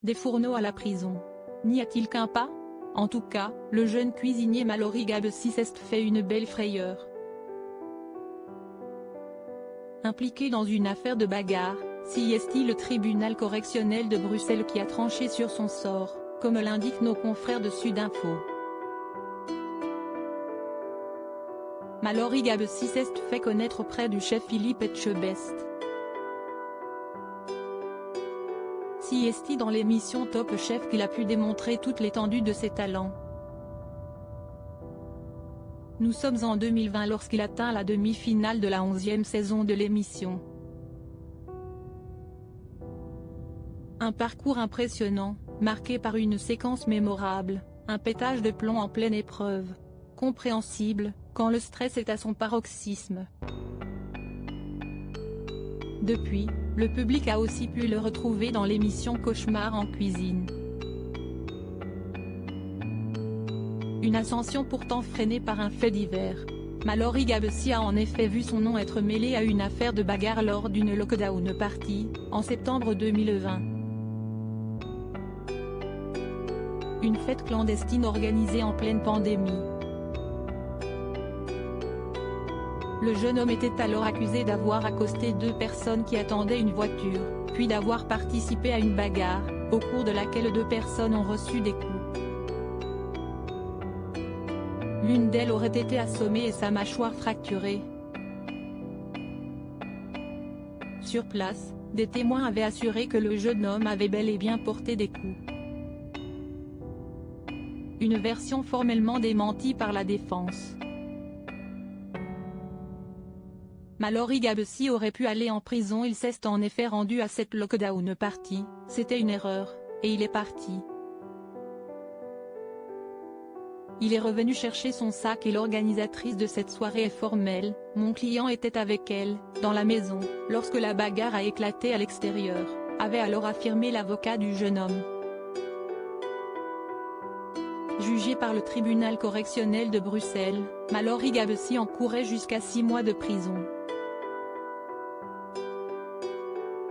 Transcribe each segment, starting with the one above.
Des fourneaux à la prison. N'y a-t-il qu'un pas? En tout cas, le jeune cuisinier Mallory Gabessi fait une belle frayeur. Impliqué dans une affaire de bagarre, c'est le tribunal correctionnel de Bruxelles qui a tranché sur son sort, comme l'indiquent nos confrères de Sudinfo. Mallory Gabessi s'est fait connaître auprès du chef Philippe Etchebest. C'est dans l'émission Top Chef qu'il a pu démontrer toute l'étendue de ses talents. Nous sommes en 2020 lorsqu'il atteint la demi-finale de la 11e saison de l'émission. Un parcours impressionnant, marqué par une séquence mémorable, un pétage de plomb en pleine épreuve. Compréhensible, quand le stress est à son paroxysme. Depuis, le public a aussi pu le retrouver dans l'émission Cauchemar en cuisine. Une ascension pourtant freinée par un fait divers. Mallory Gabessi a en effet vu son nom être mêlé à une affaire de bagarre lors d'une lockdown party, en septembre 2020. Une fête clandestine organisée en pleine pandémie. Le jeune homme était alors accusé d'avoir accosté deux personnes qui attendaient une voiture, puis d'avoir participé à une bagarre, au cours de laquelle deux personnes ont reçu des coups. L'une d'elles aurait été assommée et sa mâchoire fracturée. Sur place, des témoins avaient assuré que le jeune homme avait bel et bien porté des coups. Une version formellement démentie par la défense. Mallory Gabessi aurait pu aller en prison. Il s'est en effet rendu à cette lockdown party, c'était une erreur, et il est parti. Il est revenu chercher son sac et l'organisatrice de cette soirée est formelle, mon client était avec elle, dans la maison, lorsque la bagarre a éclaté à l'extérieur, avait alors affirmé l'avocat du jeune homme. Jugé par le tribunal correctionnel de Bruxelles, Mallory Gabessi encourait jusqu'à 6 mois de prison.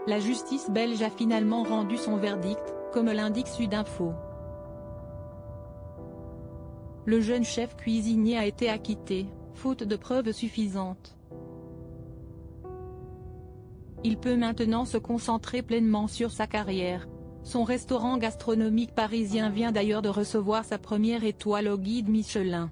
La justice belge a finalement rendu son verdict, comme l'indique Sudinfo. Le jeune chef cuisinier a été acquitté, faute de preuves suffisantes. Il peut maintenant se concentrer pleinement sur sa carrière. Son restaurant gastronomique parisien vient d'ailleurs de recevoir sa première étoile au guide Michelin.